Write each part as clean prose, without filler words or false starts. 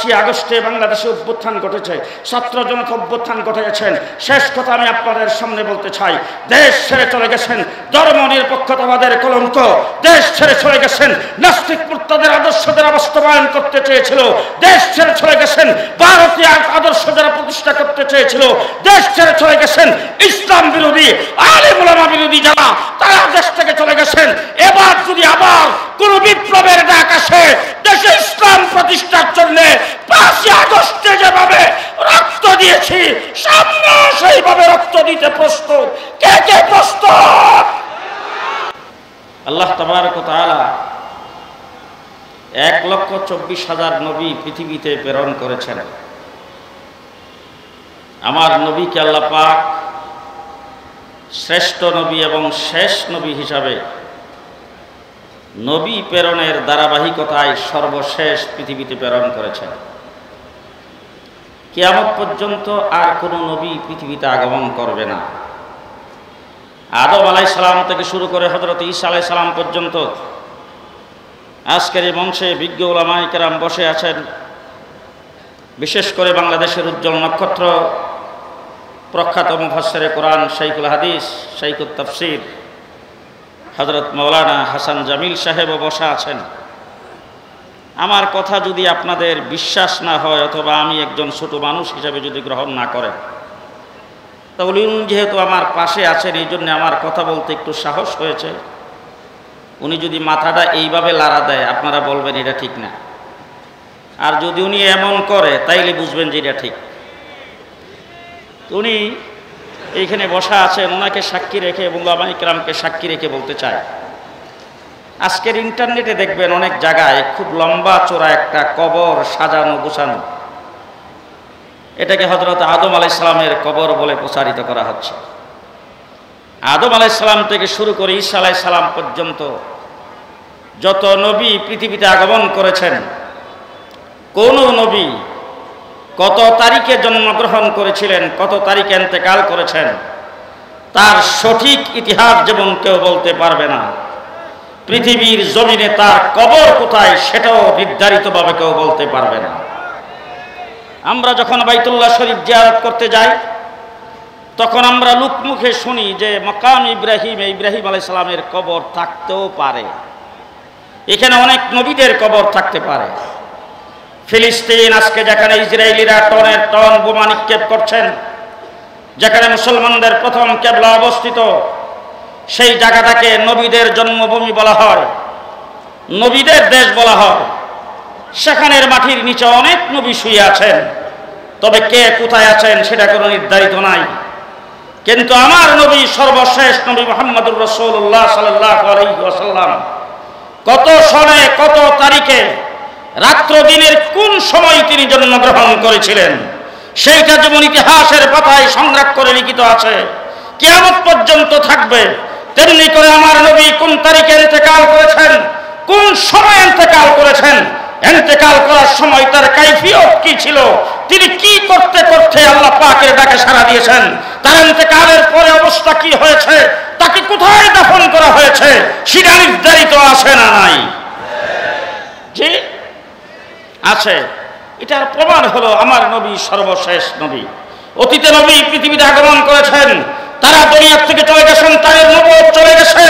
5ই আগস্টে বাংলাদেশে অভ্যুত্থান ঘটেছে, ছাত্র জনতা অভ্যুত্থান ঘটেছেন। শেষ কথা আমি আপনাদের সামনে বলতে চাই, দেশ ছেড়ে চলে গেছেন ধর্ম নিরপেক্ষতাবাদের কলঙ্ক, দেশ ছেড়ে চলে গেছেন নাস্তিক মুরতাদের আদর্শদের বাস্তবায়ন করতে চেয়েছিল, দেশ ছেড়ে চলে গেছেন ভারতীয় আদর্শ যারা প্রতিষ্ঠা করতে চেয়েছিল, দেশ ছেড়ে চলে গেছেন ইসলাম বিরোধী আলেম ওলামা বিরোধী যারা, তারা দেশ থেকে চলে গেছেন। এবার যদি আবার কোন বিপ্লবের ডাক আসে দেশে ইসলাম প্রতিষ্ঠার জন্য 5ই আগস্টে যেভাবে রক্ত দিয়েছি সামনে সেইভাবে রক্ত দিতে প্রস্তুত। কে কে প্রস্তুত? আল্লাহ তাবারক ওয়া তাআলা 1,24,000 নবী পৃথিবীতে প্রেরণ করেছেন। আমার নবীকে আল্লাহ পাক শ্রেষ্ঠ নবী এবং শেষ নবী হিসাবে নবী প্রেরণের ধারাবাহিকতায় সর্বশেষ পৃথিবীতে প্রেরণ করেছেন। কিয়ামত পর্যন্ত আর কোনো নবী পৃথিবীতে আগমন করবে না। আদম আলাইহিস সালাম থেকে শুরু করে হযরত ঈসা আলাইহিস সালাম পর্যন্ত আজকের এই মঞ্চে বিজ্ঞ উলামায়ে কেরাম বসে আছেন। বিশেষ করে বাংলাদেশের উজ্জ্বল নক্ষত্র প্রখ্যাত মুফাসসিরে কোরআন শাইখুল হাদিস শাইখুত তাফসীর হযরত মাওলানা হাসান জামিল সাহেবও বসা আছেন। আমার কথা যদি আপনাদের বিশ্বাস না হয় অথবা আমি একজন ছোট মানুষ হিসেবে যদি গ্রহণ না করেন, তাহলে উনি যেহেতু আমার পাশে আছেন এই জন্য আমার কথা বলতে একটু সাহস হয়েছে। উনি যদি মাথাটা এইভাবে লাড়া দেয় আপনারা বলবেন এটা ঠিক না, আর যদি উনি এমন করে তাইলে বুঝবেন যে এটা ঠিক। উনি এইখানে বসা আছেন, ওনাকে সাক্ষী রেখে এবং উলামায়ে কেরামকে সাক্ষী রেখে বলতে চায়, আজকের ইন্টারনেটে দেখবেন অনেক জায়গায় খুব লম্বা চওড়া একটা কবর সাজানো গোছানো, এটাকে হযরত আদম আলাইহিস সালামের কবর বলে প্রচারিত করা হচ্ছে। আদম আলাইহিস সালাম থেকে শুরু করে ঈসা আলাইহিস সালাম পর্যন্ত যত নবী পৃথিবীতে আগমন করেছেন, কোন নবী কত তারিখে জন্মগ্রহণ করেছিলেন, কত তারিখে ইন্তেকাল করেছেন, তার সঠিক ইতিহাস যেমন কেউ বলতে পারবে না, পৃথিবীর জমিনে তার কবর কোথায় সেটাও নির্ধারিতভাবে কেউ বলতে পারবে না। আমরা যখন বাইতুল্লাহ শরীফ জিয়ারত করতে যাই তখন আমরা লোকমুখে শুনি যে মাকাম ইব্রাহিম আলাইহিস সালামের কবর থাকতেও পারে, এখানে অনেক নবীদের কবর থাকতে পারে। ফিলিস্তিন আজকে যেখানে ইসরায়েলিরা টনের টন বোমা নিক্ষেপ করছেন, যেখানে মুসলমানদের প্রথম কিবলা অবস্থিত, সেই জায়গাটাকে নবীদের জন্মভূমি বলা হয়, নবীদের দেশ বলা হয়। সেখানের মাটির নিচে অনেক নবী শুয়ে আছেন, তবে কে কোথায় আছেন সেটা কোনো নির্ধারিত নাই। কিন্তু আমার নবী সর্বশেষ নবী মুহাম্মদুর রাসূলুল্লাহ সাল্লাল্লাহু আলাইহি ওয়াসাল্লাম কত সনে কত তারিখে রাত্র দিনের কোন সময় তিনি জন্মগ্রহণ করেছিলেন সেইটা যেমন ইতিহাসের পাতায় সংরক্ষণ করে লিখিত আছে, কিয়ামত পর্যন্ত থাকবে। তেমনি করে আমার নবী কোন তারিখে ইন্তেকাল করেছেন, কোন সময় ইন্তেকাল করেছেন, ইন্তেকাল করার সময় তার কাইফিয়ত কি ছিল, তিনি কি করতে করতে আল্লাহ পাকের ডাকে সাড়া দিয়েছেন, তার ইন্তেকালের পরে অবস্থা কি হয়েছে, তাকে কোথায় দাফন করা হয়েছে সেটা নির্ধারিত আছে না নাই? জি আছে। এটার প্রমাণ হলো আমার নবী সর্বশেষ নবী। অতীতে নবী পৃথিবীতে আগমন করেছেন, তারা দুনিয়া থেকে চলে গেছেন, তাদের নবুয়ত চলে গেছে,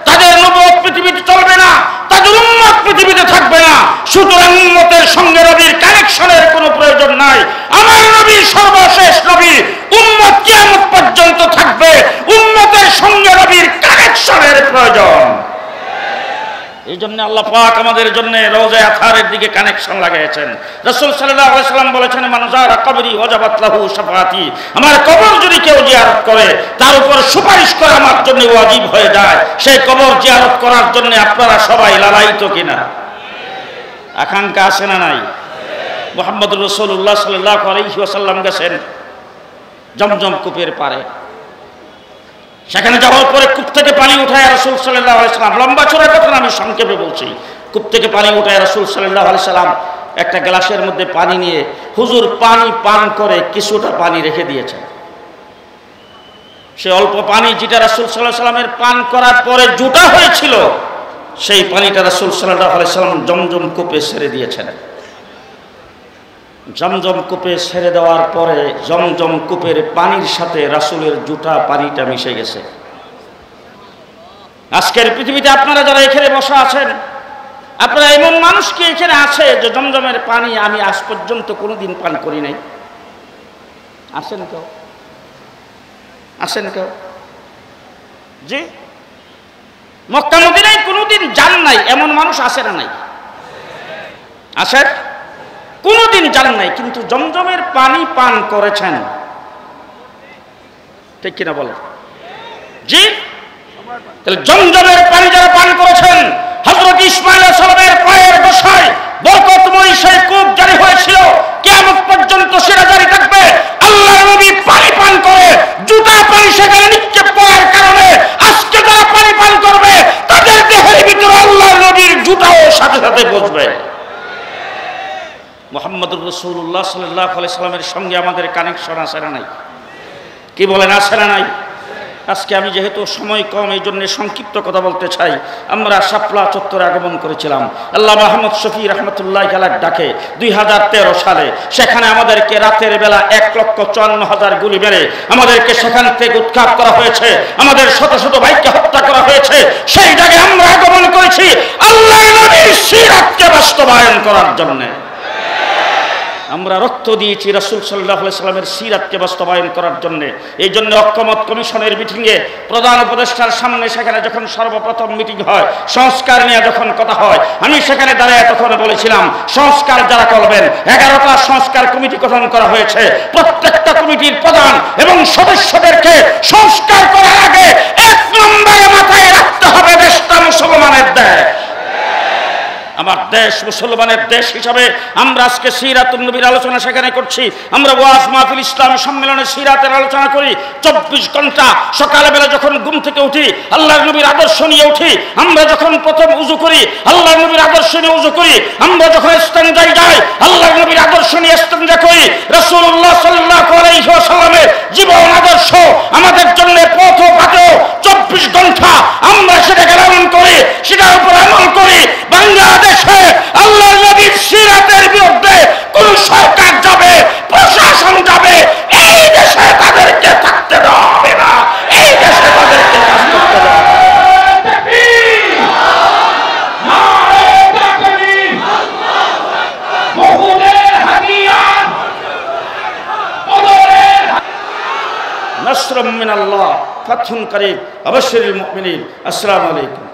তাদের নবুয়ত পৃথিবীতে চলবে না, তাদের উম্মত পৃথিবীতে থাকবে না। সুতরাং উম্মতের সঙ্গে নবীর কানেকশনের কোনো প্রয়োজন নাই। আমার নবী সর্বশেষ নবী, উম্মত কিয়ামত পর্যন্ত থাকবে, উম্মতের সঙ্গে নবীর কানেকশনের প্রয়োজন। এই জন্য আল্লাহ পাক আমাদের জন্য রওজা আতহারের দিকে কানেকশন লাগাইছেন। রাসূল সাল্লাল্লাহু আলাইহি ওয়াসাল্লাম বলেছেন, মান যারা কবরি ওয়াজাবাত লাহু শাফাআতি, আমার কবর যদি কেউ জিয়ারত করে তার উপর সুপারিশ করা আমার জন্য ওয়াজিব হয়ে যায়। সেই কবর জিয়ারত করার জন্য আপনারা সবাই লালায়িত কিনা? আকাঙ্ক্ষা আছে না নাই? মুহাম্মদুর রাসূলুল্লাহ সাল্লাল্লাহু আলাইহি ওয়াসাল্লাম গেছেন জমজম কূপের পারে, সেখানে যাওয়ার পরে কূপ থেকে পানি উঠায় রাসূল সাল্লাল্লাহু আলাইহি ওয়াসাল্লাম, লম্বা চড়া কথা আমি সংক্ষেপে বলছি, কূপ থেকে পানি উঠায় রাসূল সাল্লাল্লাহু আলাইহি ওয়াসাল্লাম একটা গ্লাসের মধ্যে পানি নিয়ে হুজুর পানি পান করে কিছুটা পানি রেখে দিয়েছেন। সে অল্প পানি যেটা রাসূল সাল্লাল্লাহু আলাইহি ওয়াসাল্লামের পান করার পরে জুটা হয়েছিল, সেই পানিটা রাসূল সাল্লাল্লাহু আলাইহি ওয়াসাল্লাম জমজম কূপে ছেড়ে দিয়েছেন। জমজম কূপে ছেড়ে দেওয়ার পরে জমজম কূপের পানির সাথে রাসূলের জুতা পানিটা মিশে গেছে। আজকের পৃথিবীতে আপনারা যারা এখানে বসা আছেন, আপনারা এমন মানুষ কি এখানে আছে যে জমজমের পানি আমি আজ পর্যন্ত কোনোদিন পান করি নাই? আছেন কেউ? আছেন কেউ? জি, মক্কা মদিনায় কোনোদিন যান নাই এমন মানুষ আছে না নাই? আছেন? কোনোদিন যান নাই কিন্তু জমজমের পানি পান করেছেন, ঠিক কিনা বলেন? জি, তাহলে জমজমের পানি যারা পান করেছেন, হযরত ইসমাঈল আলাইহিস সালামের পায়ের দশায় বরকতময় সেই কূপ জারি হয়েছিল, কিয়ামত পর্যন্ত সেটা জারি থাকবে। আল্লাহর নবী পানি পান করে জুতা পানি সেখানে নিক্ষেপ করার কারণে আজকে যারা পানি পান করবে তাদের দেহের ভিতরে আল্লাহর নবীর জুতাও সাথে সাথে বসবে। মুহাম্মদুর রাসূলুল্লাহ সাল্লাল্লাহু আলাইহি সাল্লামের সঙ্গে আমাদের কানেকশন আছে না নাই? কি বলেন, আছে না নাই? আজকে আমি যেহেতু সময় কম এই জন্য সংক্ষিপ্ত কথা বলতে চাই। আমরা শাপলা চত্বরে আগমন করেছিলাম আল্লাহ মাহমুদ শফি রহমতুল্লাহ আলাইহির ডাকে 2013 সালে। সেখানে আমাদেরকে রাতের বেলা 1,54,000 গুলি মেরে আমাদেরকে সেখান থেকে উৎখাত করা হয়েছে, আমাদের শত শত ভাইকে হত্যা করা হয়েছে। সেই জায়গায় আমরা আগমন করেছি আল্লাহর নবীর সিরাতকে বাস্তবায়ন করার জন্য। আমরা রক্ত দিয়েছি রাসূল সাল্লাল্লাহু আলাইহি সাল্লামের সিরাতকে বাস্তবায়ন করার জন্য। এই জন্য ঐক্যমত কমিশনের মিটিংয়ে প্রধান উপদেষ্টার সামনে সেখানে যখন সর্বপ্রথম মিটিং হয়, সংস্কার নিয়ে যখন কথা হয়, আমি সেখানে দাঁড়িয়ে তখন বলেছিলাম সংস্কার যারা করবেন, 11টা সংস্কার কমিটি গঠন করা হয়েছে। প্রত্যেকটা কমিটির প্রধান এবং সদস্যদেরকে সংস্কার করার আগে 1 নম্বরে মাথায় রাখতে হবে দেশটা মুসলমানের দেশ। আমার দেশ মুসলমানের দেশ হিসাবে আমরা আজকে সিরাতুন নবীর আলোচনা সেখানে করছি। আমরা ওয়াজ মাহফিল ইসলাম সম্মেলনে সিরাতের আলোচনা করি। 24 ঘন্টা সকালবেলা যখন ঘুম থেকে উঠি আল্লাহর নবীর আদর্শ নিয়ে উঠি। আমরা যখন প্রথম উযু করি আল্লাহর নবীর আদর্শ নিয়ে উযু করি। আমরা যখন ইস্তেনজায় যাই আল্লাহর নবীর আদর্শ নিয়ে ইস্তেনজা করি। রাসূলুল্লাহ সাল্লাল্লাহু আলাইহি ওয়াসাল্লামের জীবন আদর্শ আমাদের জন্য পথ বাঁধো। 24 ঘন্টা আমরা সেটাকে লালন করি, সেটার উপর আমল করি। বাংলাদেশে আল্লাহর নবীর সিরাতের বিরুদ্ধে কোন সরকার যাবে, প্রশাসন যাবে, এই দেশে তাদেরকে থাকতে দেওয়া হবে না, এই দেশে তাদেরকে কাজ করতে দেওয়া হবে। নাসরুম মিনাল্লাহ, ফাতহুন করিব, আবাশশিরিল মুমিনিন। আসসালামু আলাইকুম।